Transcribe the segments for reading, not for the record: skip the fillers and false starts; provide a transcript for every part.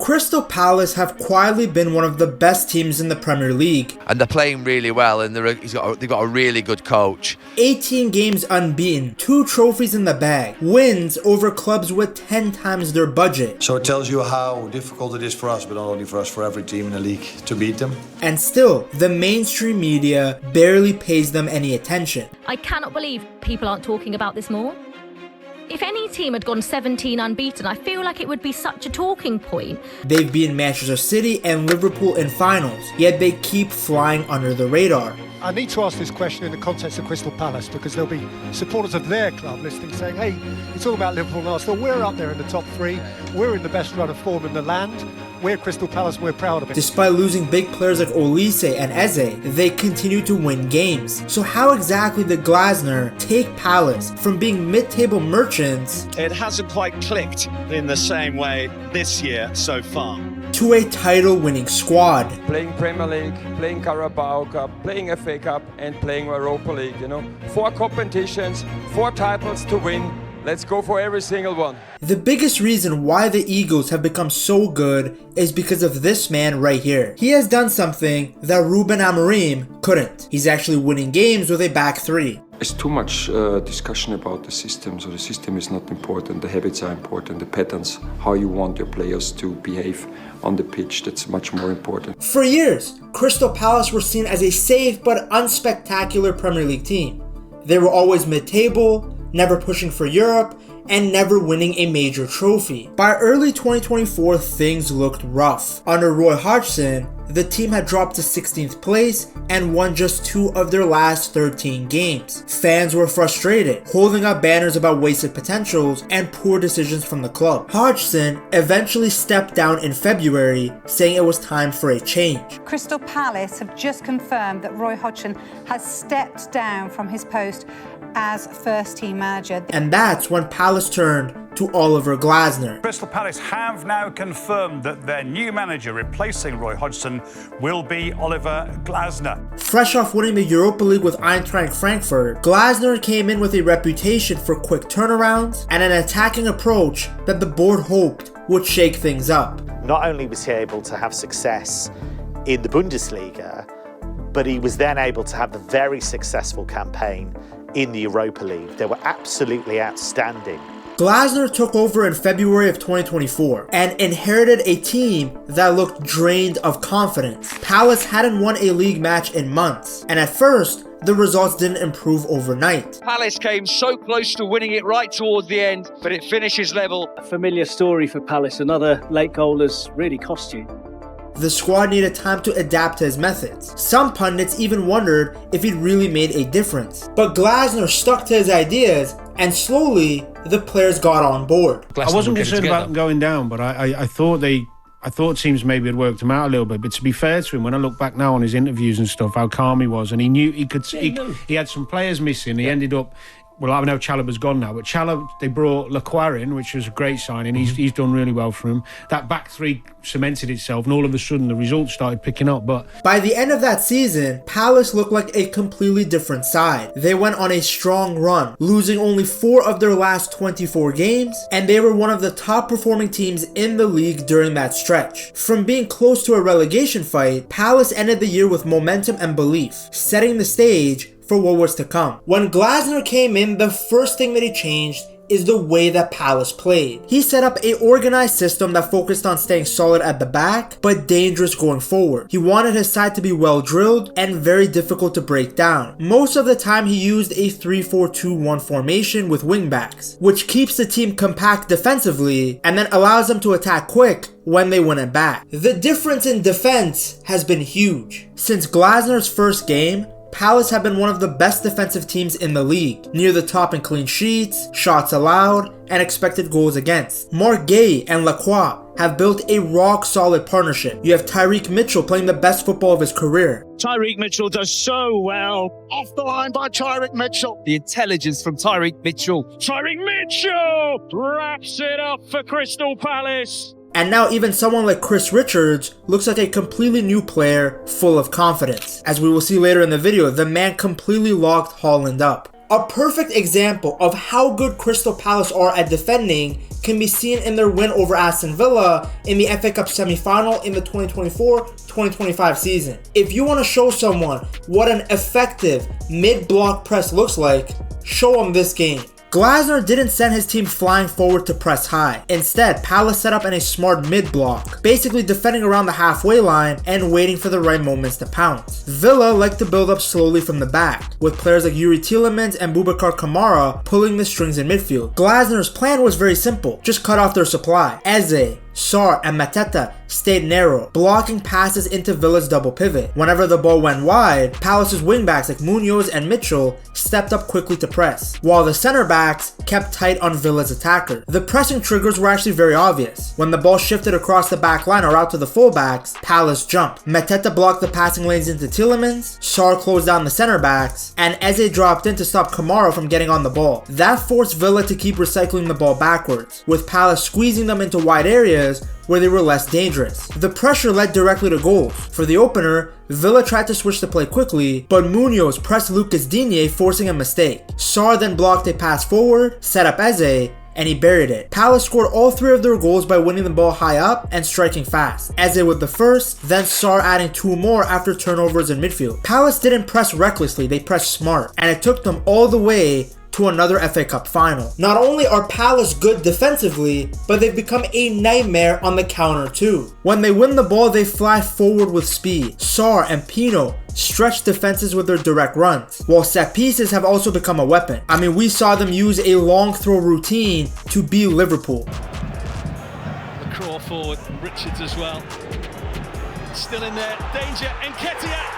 Crystal Palace have quietly been one of the best teams in the Premier League. And they're playing really well, and they've got a really good coach. 18 games unbeaten, 2 trophies in the bag, wins over clubs with 10 times their budget. So it tells you how difficult it is for us, but not only for us, for every team in the league to beat them. And still, the mainstream media barely pays them any attention. I cannot believe people aren't talking about this more. If any team had gone 17 unbeaten, I feel like it would be such a talking point. They've beaten Manchester City and Liverpool in finals, yet they keep flying under the radar. I need to ask this question in the context of Crystal Palace, because there'll be supporters of their club listening saying, hey, it's all about Liverpool and Arsenal. We're up there in the top 3. We're in the best run of form in the land. We're Crystal Palace, we're proud of it. Despite losing big players like Olise and Eze, they continue to win games. So how exactly did Glasner take Palace from being mid-table merchants It hasn't quite clicked in the same way this year so far to a title-winning squad? Playing Premier League, playing Carabao Cup, playing FA Cup and playing Europa League, 4 competitions, 4 titles to win. Let's go for every single one. The biggest reason why the Eagles have become so good is because of this man right here. He has done something that Ruben Amorim couldn't. He's actually winning games with a back 3. There's too much discussion about the system, so the system is not important, the habits are important, the patterns, how you want your players to behave on the pitch, that's much more important. For years, Crystal Palace were seen as a safe but unspectacular Premier League team. They were always mid-table, never pushing for Europe, and never winning a major trophy. By early 2024, things looked rough. Under Roy Hodgson, the team had dropped to 16th place and won just 2 of their last 13 games. Fans were frustrated, holding up banners about wasted potentials and poor decisions from the club. Hodgson eventually stepped down in February, saying it was time for a change. Crystal Palace have just confirmed that Roy Hodgson has stepped down from his post as first-team manager. And that's when Palace turned to Oliver Glasner. Crystal Palace have now confirmed that their new manager replacing Roy Hodgson will be Oliver Glasner. Fresh off winning the Europa League with Eintracht Frankfurt, Glasner came in with a reputation for quick turnarounds and an attacking approach that the board hoped would shake things up. Not only was he able to have success in the Bundesliga, but he was then able to have the very successful campaign in the Europa League. They were absolutely outstanding. Glasner took over in February of 2024 and inherited a team that looked drained of confidence. Palace hadn't won a league match in months, and at first, the results didn't improve overnight. Palace came so close to winning it right towards the end, but it finishes level. A familiar story for Palace. Another late goal has really cost you. The squad needed time to adapt to his methods. Some pundits even wondered if he'd really made a difference. But Glasner stuck to his ideas, and slowly, the players got on board. I wasn't concerned about them going down, but I thought teams maybe had worked him out a little bit. But to be fair to him, when I look back now on his interviews and stuff, how calm he was, and he knew he had some players missing. He ended up. Well, I know Chalobah's gone now, but they brought Lacroix in, which was a great signing. He's done really well for him. That back 3 cemented itself, and all of a sudden the results started picking up. But by the end of that season, Palace looked like a completely different side. They went on a strong run, losing only 4 of their last 24 games, and they were one of the top performing teams in the league during that stretch. From being close to a relegation fight, Palace ended the year with momentum and belief, setting the stage for what was to come. When Glasner came in, the first thing that he changed is the way that Palace played. He set up an organized system that focused on staying solid at the back, but dangerous going forward. He wanted his side to be well drilled and very difficult to break down. Most of the time he used a 3-4-2-1 formation with wingbacks, which keeps the team compact defensively and then allows them to attack quick when they win it back. The difference in defense has been huge. Since Glasner's first game, Palace have been one of the best defensive teams in the league, near the top in clean sheets, shots allowed, and expected goals against. Marc Guéhi and Lacroix have built a rock-solid partnership. You have Tyrick Mitchell playing the best football of his career. Tyrick Mitchell does so well. Off the line by Tyrick Mitchell. The intelligence from Tyrick Mitchell. Tyrick Mitchell wraps it up for Crystal Palace. And now even someone like Chris Richards looks like a completely new player full of confidence. As we will see later in the video, the man completely locked Haaland up. A perfect example of how good Crystal Palace are at defending can be seen in their win over Aston Villa in the FA Cup semi-final in the 2024-2025 season. If you want to show someone what an effective mid-block press looks like, show them this game. Glasner didn't send his team flying forward to press high. Instead, Palace set up in a smart mid-block, basically defending around the halfway line and waiting for the right moments to pounce. Villa liked to build up slowly from the back, with players like Yuri Tielemans and Boubacar Kamara pulling the strings in midfield. Glasner's plan was very simple, just cut off their supply. Eze, Sarr and Mateta stayed narrow, blocking passes into Villa's double pivot. Whenever the ball went wide, Palace's wingbacks like Munoz and Mitchell stepped up quickly to press, while the center backs kept tight on Villa's attacker. The pressing triggers were actually very obvious. When the ball shifted across the back line or out to the fullbacks, Palace jumped. Mateta blocked the passing lanes into Tielemans, Sarr closed down the center backs, and Eze dropped in to stop Kamara from getting on the ball. That forced Villa to keep recycling the ball backwards, with Palace squeezing them into wide areas where they were less dangerous. The pressure led directly to goals. For the opener, Villa tried to switch the play quickly, but Munoz pressed Lucas Digne, forcing a mistake. Sarr then blocked a pass forward, set up Eze, and he buried it. Palace scored all 3 of their goals by winning the ball high up and striking fast. Eze with the first, then Sarr adding 2 more after turnovers in midfield. Palace didn't press recklessly, they pressed smart, and it took them all the way to another FA Cup final. Not only are Palace good defensively, but they've become a nightmare on the counter too. When they win the ball, they fly forward with speed. Sarr and Pino stretch defenses with their direct runs, while set pieces have also become a weapon. I mean, we saw them use a long throw routine to beat Liverpool. The crawl forward, Richards as well. Still in there, danger, and Nketiah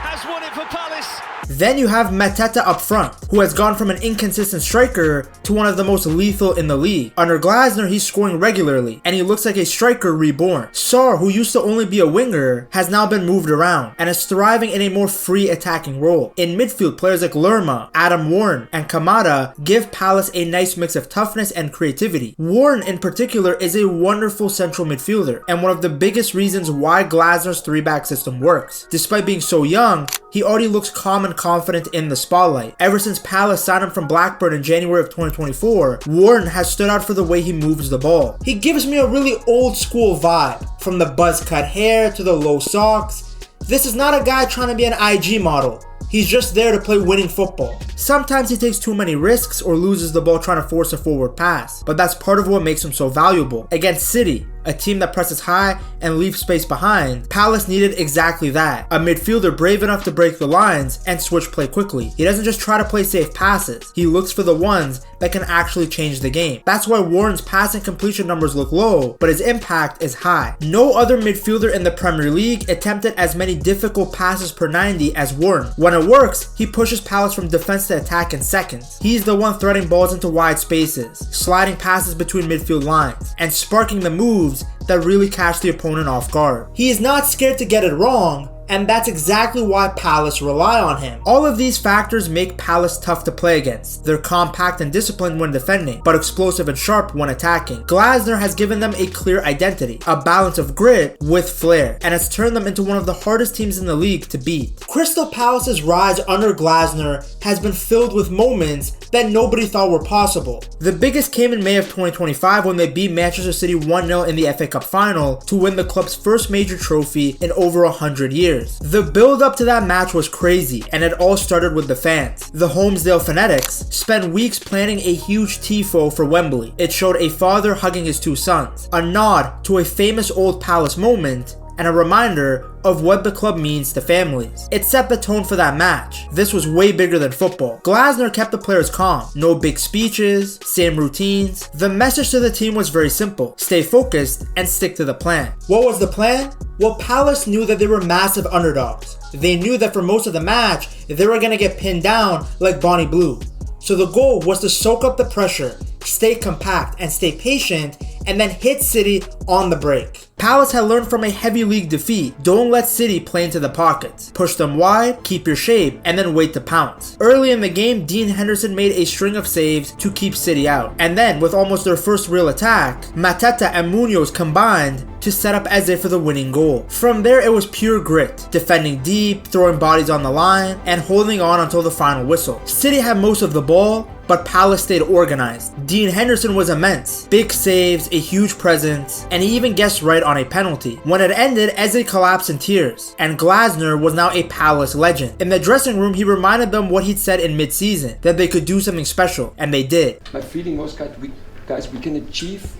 has won it for Palace. Then you have Mateta up front, who has gone from an inconsistent striker to one of the most lethal in the league. Under Glasner, he's scoring regularly, and he looks like a striker reborn. Sarr, who used to only be a winger, has now been moved around, and is thriving in a more free attacking role. In midfield, players like Lerma, Adam Warren, and Kamada give Palace a nice mix of toughness and creativity. Warren in particular is a wonderful central midfielder, and one of the biggest reasons why Glasner's 3-back system works. Despite being so young, he already looks calm and confident in the spotlight. Ever since Palace signed him from Blackburn in January of 2024, Warren has stood out for the way he moves the ball. He gives me a really old school vibe, from the buzz cut hair to the low socks. This is not a guy trying to be an IG model. He's just there to play winning football. Sometimes he takes too many risks or loses the ball trying to force a forward pass, but that's part of what makes him so valuable. Against City, a team that presses high and leaves space behind, Palace needed exactly that. A midfielder brave enough to break the lines and switch play quickly. He doesn't just try to play safe passes, he looks for the ones that can actually change the game. That's why Warren's passing completion numbers look low, but his impact is high. No other midfielder in the Premier League attempted as many difficult passes per 90 as Warren. When it works, he pushes Palace from defense to attack in seconds. He's the one threading balls into wide spaces, sliding passes between midfield lines, and sparking the moves that really catch the opponent off guard. He is not scared to get it wrong, and that's exactly why Palace rely on him. All of these factors make Palace tough to play against. They're compact and disciplined when defending, but explosive and sharp when attacking. Glasner has given them a clear identity, a balance of grit with flair, and has turned them into one of the hardest teams in the league to beat. Crystal Palace's rise under Glasner has been filled with moments that nobody thought were possible. The biggest came in May of 2025 when they beat Manchester City 1-0 in the FA Cup final to win the club's first major trophy in over 100 years. The build up to that match was crazy, and it all started with the fans. The Holmesdale Fanatics spent weeks planning a huge tifo for Wembley. It showed a father hugging his 2 sons, a nod to a famous old Palace moment, and a reminder of what the club means to families. It set the tone for that match. This was way bigger than football. Glasner kept the players calm. No big speeches, same routines. The message to the team was very simple. Stay focused and stick to the plan. What was the plan? Well, Palace knew that they were massive underdogs. They knew that for most of the match, they were going to get pinned down like Bonnie Blue. So the goal was to soak up the pressure, stay compact and stay patient, and then hit City on the break. Palace had learned from a heavy league defeat. Don't let City play into the pockets. Push them wide, keep your shape, and then wait to pounce. Early in the game, Dean Henderson made a string of saves to keep City out. And then, with almost their first real attack, Mateta and Munoz combined to set up Eze for the winning goal. From there, it was pure grit, defending deep, throwing bodies on the line, and holding on until the final whistle. City had most of the ball, but Palace stayed organized. Dean Henderson was immense. Big saves, a huge presence, and he even guessed right on a penalty. When it ended, Eze collapsed in tears, and Glasner was now a Palace legend. In the dressing room, he reminded them what he'd said in mid-season, that they could do something special, and they did. My feeling was, guys, we can achieve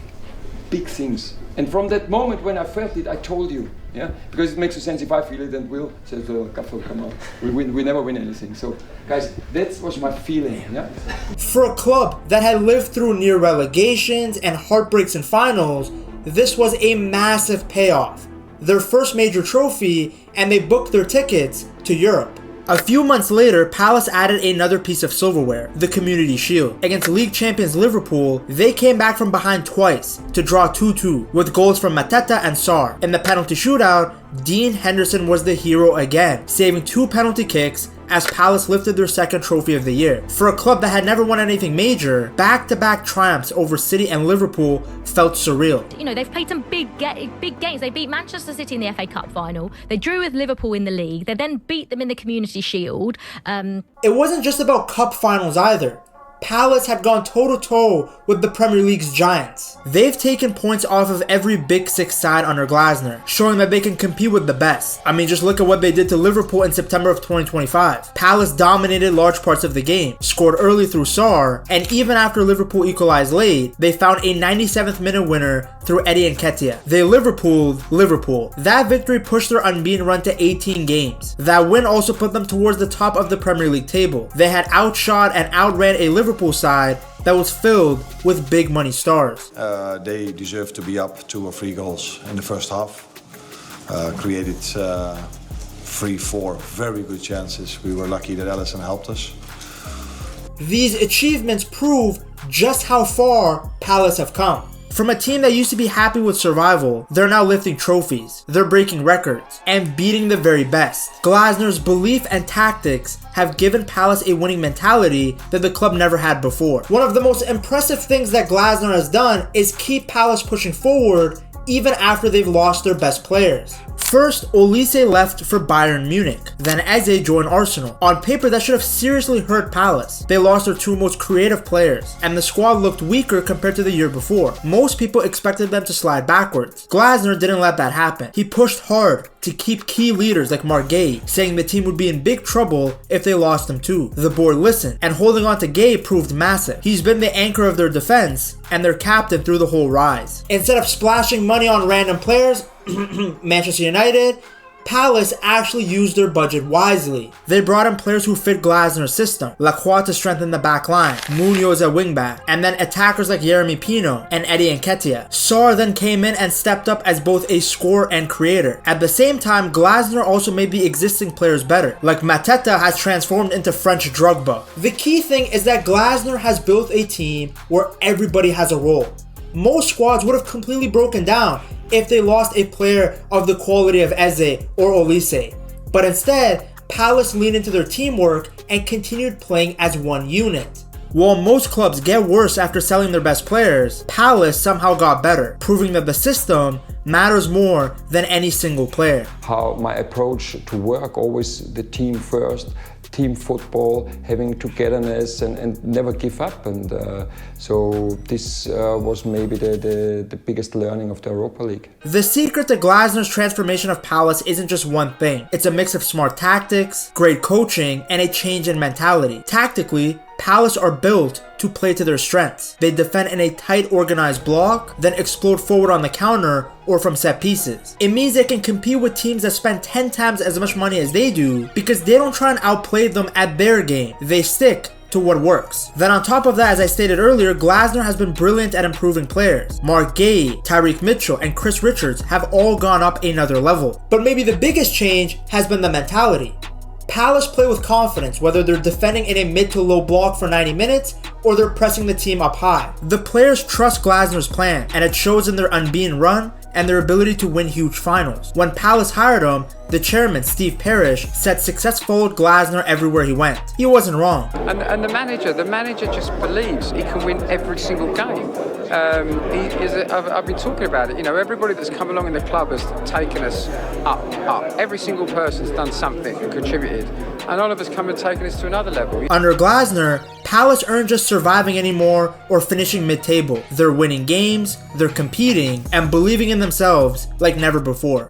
big things. And from that moment when I felt it, I told you, yeah, because it makes sense if I feel it and Will says, Gaffer, come on, we never win anything. So, guys, that was my feeling, yeah. For a club that had lived through near relegations and heartbreaks in finals, this was a massive payoff. Their first major trophy, and they booked their tickets to Europe. A few months later, Palace added another piece of silverware, the Community Shield. Against league champions Liverpool, they came back from behind twice to draw 2-2 with goals from Mateta and Sarr. In the penalty shootout, Dean Henderson was the hero again, saving 2 penalty kicks as Palace lifted their second trophy of the year. For a club that had never won anything major, back-to-back triumphs over City and Liverpool felt surreal. You know, they've played some big games. They beat Manchester City in the FA Cup final. They drew with Liverpool in the league. They then beat them in the Community Shield. It wasn't just about cup finals either. Palace had gone toe-to-toe with the Premier League's giants. They've taken points off of every Big Six side under Glasner, showing that they can compete with the best. I mean, just look at what they did to Liverpool in September of 2025. Palace dominated large parts of the game, scored early through Sarr, and even after Liverpool equalized late, they found a 97th minute winner through Eddie Nketiah. They Liverpooled Liverpool. That victory pushed their unbeaten run to 18 games. That win also put them towards the top of the Premier League table. They had outshot and outran a Liverpool side that was filled with big money stars. They deserved to be up 2 or 3 goals in the first half. Created 3-4 very good chances. We were lucky that Alisson helped us. These achievements prove just how far Palace have come. From a team that used to be happy with survival, they're now lifting trophies, they're breaking records, and beating the very best. Glasner's belief and tactics have given Palace a winning mentality that the club never had before. One of the most impressive things that Glasner has done is keep Palace pushing forward even after they've lost their best players. First, Olise left for Bayern Munich, then Eze joined Arsenal. On paper, that should have seriously hurt Palace. They lost their 2 most creative players, and the squad looked weaker compared to the year before. Most people expected them to slide backwards. Glasner didn't let that happen. He pushed hard to keep key leaders like Mark Gay, saying the team would be in big trouble if they lost him too. The board listened, and holding on to Gay proved massive. He's been the anchor of their defense and their captain through the whole rise. Instead of splashing money on random players, Manchester United, Palace actually used their budget wisely. They brought in players who fit Glasner's system, Lacroix to strengthen the back line, Munoz at wingback, and then attackers like Yeremy Pino and Eddie Nketiah. Sarr then came in and stepped up as both a scorer and creator. At the same time, Glasner also made the existing players better, like Mateta has transformed into French Drogba. The key thing is that Glasner has built a team where everybody has a role. Most squads would have completely broken down if they lost a player of the quality of Eze or Olise. But instead, Palace leaned into their teamwork and continued playing as one unit. While most clubs get worse after selling their best players, Palace somehow got better, proving that the system matters more than any single player. How my approach to work, always the team first, team football, having togetherness and never give up. And so this was maybe the biggest learning of the Europa League. The secret to Glasner's transformation of Palace isn't just one thing. It's a mix of smart tactics, great coaching, and a change in mentality. Tactically, Palace are built to play to their strengths. They defend in a tight, organized block, then explode forward on the counter or from set pieces. It means they can compete with teams that spend 10 times as much money as they do because they don't try and outplay them at their game. They stick to what works. Then on top of that, as I stated earlier, Glasner has been brilliant at improving players. Mark Gay, Tyreek Mitchell, and Chris Richards have all gone up another level. But maybe the biggest change has been the mentality. Palace play with confidence, whether they're defending in a mid to low block for 90 minutes or they're pressing the team up high. The players trust Glasner's plan, and it shows in their unbeaten run and their ability to win huge finals. When Palace hired him, the chairman, Steve Parish, said success followed Glasner everywhere he went. He wasn't wrong. And the manager just believes he can win every single game. I've been talking about it, you know, everybody that's come along in the club has taken us up. Every single person's done something and contributed. and Oliver's come and taken us to another level. Under Glasner, Palace aren't just surviving anymore or finishing mid-table. They're winning games, they're competing, and believing in themselves like never before.